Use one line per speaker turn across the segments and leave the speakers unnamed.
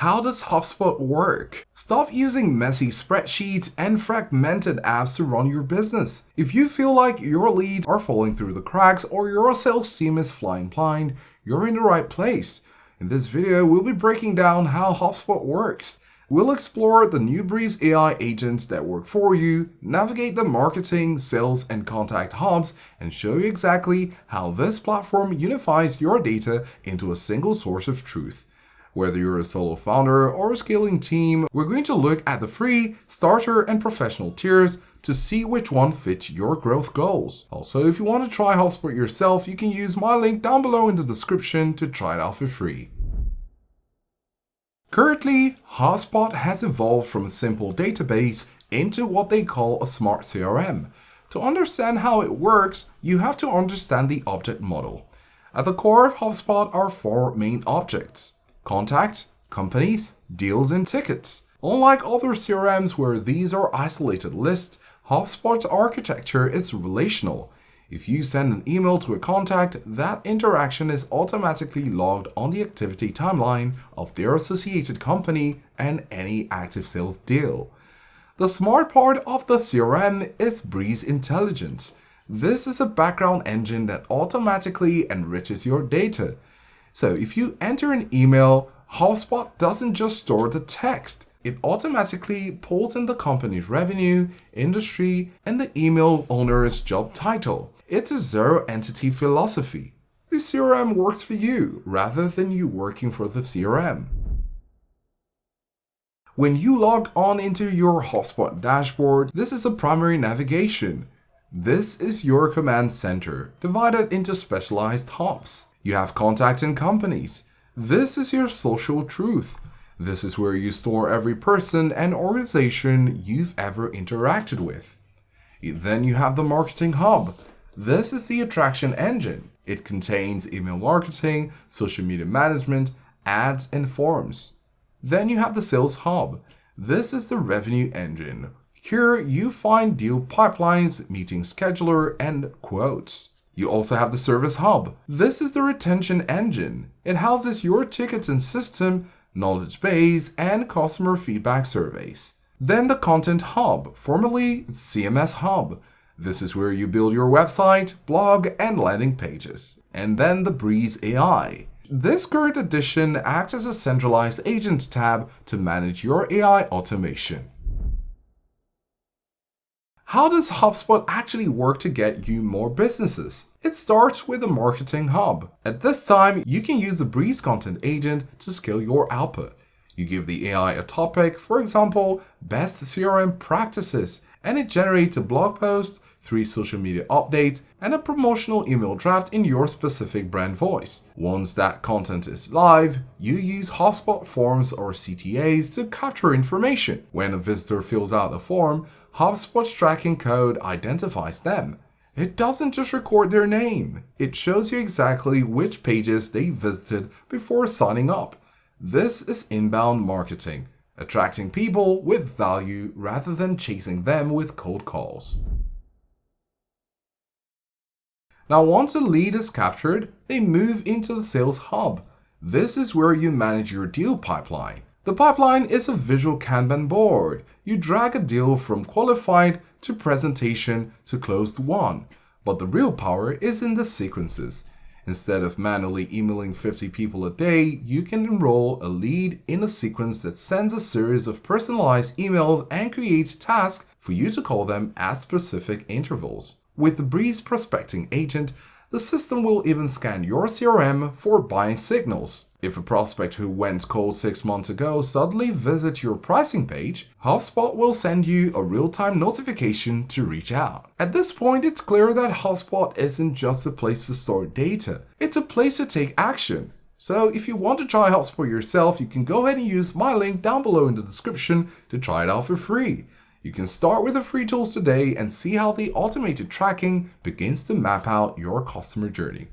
How does HubSpot work? Stop using messy spreadsheets and fragmented apps to run your business. If you feel like your leads are falling through the cracks or your sales team is flying blind, you're in the right place. In this video, we'll be breaking down how HubSpot works. We'll explore the new Breeze AI agents that work for you, navigate the marketing, sales, and contact hubs, and show you exactly how this platform unifies your data into a single source of truth. Whether you're a solo founder or a scaling team, we're going to look at the free, starter, and professional tiers to see which one fits your growth goals. Also, if you want to try HubSpot yourself, you can use my link down below in the description to try it out for free. Currently, HubSpot has evolved from a simple database into what they call a smart CRM. To understand how it works, you have to understand the object model. At the core of HubSpot are four main objects: contact, companies, deals, and tickets. Unlike other CRMs where these are isolated lists, HubSpot's architecture is relational. If you send an email to a contact, that interaction is automatically logged on the activity timeline of their associated company and any active sales deal. The smart part of the CRM is Breeze Intelligence. This is a background engine that automatically enriches your data. So if you enter an email, HubSpot doesn't just store the text. It automatically pulls in the company's revenue, industry, and the email owner's job title. It's a zero-entity philosophy. The CRM works for you rather than you working for the CRM. When you log on into your HubSpot dashboard, this is a primary navigation. This is your command center, divided into specialized hubs. You have contacts and companies. This is your social truth. This is where you store every person and organization you've ever interacted with. Then you have the marketing hub. This is the attraction engine. It contains email marketing, social media management, ads, and forms. Then you have the sales hub. This is the revenue engine. Here you find deal pipelines, meeting scheduler, and quotes. You also have the Service Hub. This is the retention engine. It houses your tickets and system, knowledge base, and customer feedback surveys. Then the Content Hub, formerly CMS Hub. This is where you build your website, blog, and landing pages. And then the Breeze AI. This current edition acts as a centralized agent tab to manage your AI automation. How does HubSpot actually work to get you more businesses? It starts with a marketing hub. At this time, you can use the Breeze Content Agent to scale your output. You give the AI a topic, for example, best CRM practices, and it generates a blog post, 3 social media updates, and a promotional email draft in your specific brand voice. Once that content is live, you use HubSpot forms or CTAs to capture information. When a visitor fills out a form, HubSpot's tracking code identifies them. It doesn't just record their name. It shows you exactly which pages they visited before signing up. This is inbound marketing, attracting people with value rather than chasing them with cold calls. Now, once a lead is captured, they move into the Sales Hub. This is where you manage your deal pipeline. The pipeline is a visual Kanban board. You drag a deal from qualified to presentation to closed won. But the real power is in the sequences. Instead of manually emailing 50 people a day, you can enroll a lead in a sequence that sends a series of personalized emails and creates tasks for you to call them at specific intervals. With the Breeze Prospecting Agent, the system will even scan your CRM for buying signals. If a prospect who went cold 6 months ago suddenly visits your pricing page, HubSpot will send you a real-time notification to reach out. At this point, it's clear that HubSpot isn't just a place to store data, it's a place to take action. So if you want to try HubSpot yourself, you can go ahead and use my link down below in the description to try it out for free. You can start with the free tools today and see how the automated tracking begins to map out your customer journey.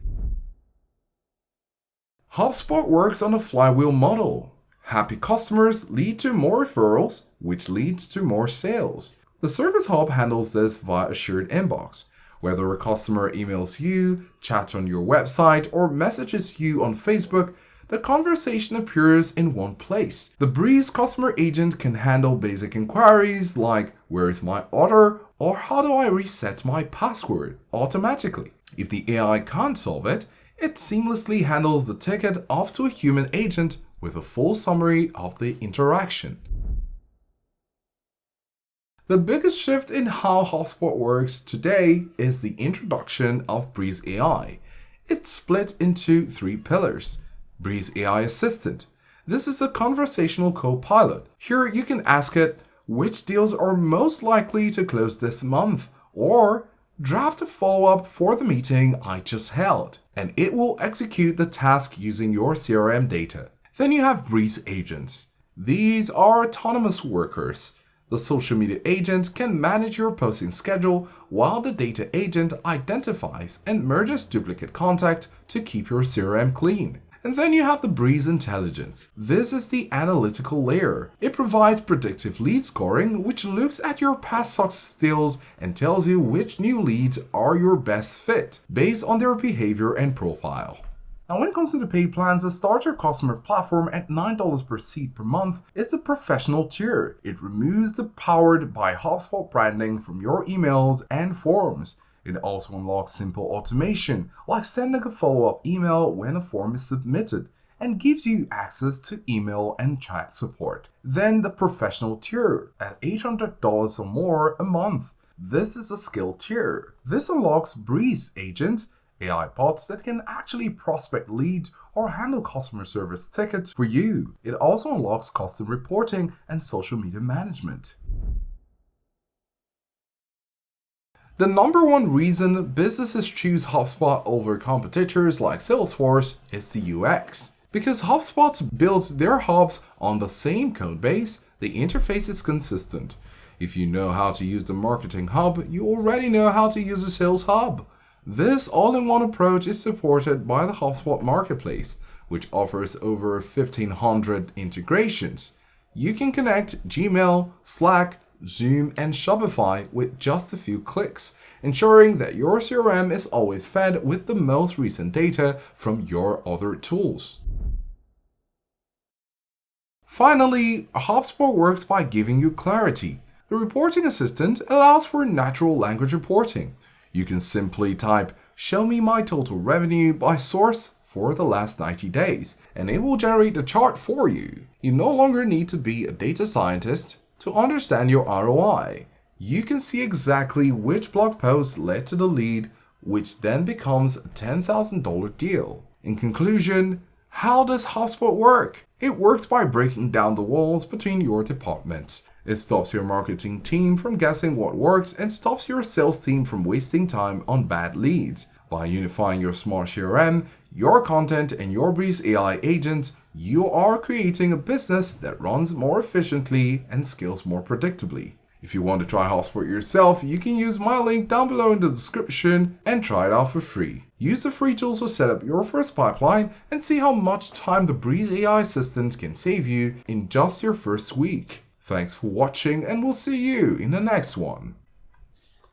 HubSpot works on a flywheel model. Happy customers lead to more referrals, which leads to more sales. The Service Hub handles this via a shared inbox. Whether a customer emails you, chats on your website, or messages you on Facebook, The conversation appears in one place. The Breeze customer agent can handle basic inquiries like where is my order or how do I reset my password automatically. If the AI can't solve it, it seamlessly handles the ticket off to a human agent with a full summary of the interaction. The biggest shift in how HubSpot works today is the introduction of Breeze AI. It's split into 3 pillars. Breeze AI Assistant. This is a conversational co-pilot. Here you can ask it, which deals are most likely to close this month? Or draft a follow-up for the meeting I just held. And it will execute the task using your CRM data. Then you have Breeze Agents. These are autonomous workers. The social media agent can manage your posting schedule while the data agent identifies and merges duplicate contact to keep your CRM clean. And then you have the Breeze Intelligence. This is the analytical layer. It provides predictive lead scoring, which looks at your past success deals and tells you which new leads are your best fit based on their behavior and profile. Now, when it comes to the paid plans, the starter customer platform at $9 per seat per month is the professional tier. It removes the powered by HubSpot branding from your emails and forms. It also unlocks simple automation, like sending a follow-up email when a form is submitted, and gives you access to email and chat support. Then the professional tier at $800 or more a month. This is a skill tier. This unlocks Breeze agents, AI bots that can actually prospect leads or handle customer service tickets for you. It also unlocks custom reporting and social media management. The number one reason businesses choose HubSpot over competitors like Salesforce is the UX. Because HubSpot's built their hubs on the same code base, the interface is consistent. If you know how to use the Marketing Hub, you already know how to use the Sales Hub. This all-in-one approach is supported by the HubSpot Marketplace, which offers over 1,500 integrations. You can connect Gmail, Slack, Zoom, and Shopify with just a few clicks, ensuring that your CRM is always fed with the most recent data from your other tools. Finally, HubSpot works by giving you clarity. The reporting assistant allows for natural language reporting. You can simply type, "Show me my total revenue by source for the last 90 days, and it will generate a chart for you. You no longer need to be a data scientist to understand your ROI. You can see exactly which blog post led to the lead, which then becomes a $10,000 deal. In conclusion, how does HubSpot work? It works by breaking down the walls between your departments. It stops your marketing team from guessing what works and stops your sales team from wasting time on bad leads. By unifying your smart CRM, your content, and your Breeze AI agent, you are creating a business that runs more efficiently and scales more predictably. If you want to try HubSpot yourself, you can use my link down below in the description and try it out for free. Use the free tools to set up your first pipeline and see how much time the Breeze AI assistant can save you in just your first week. Thanks for watching, and we'll see you in the next one.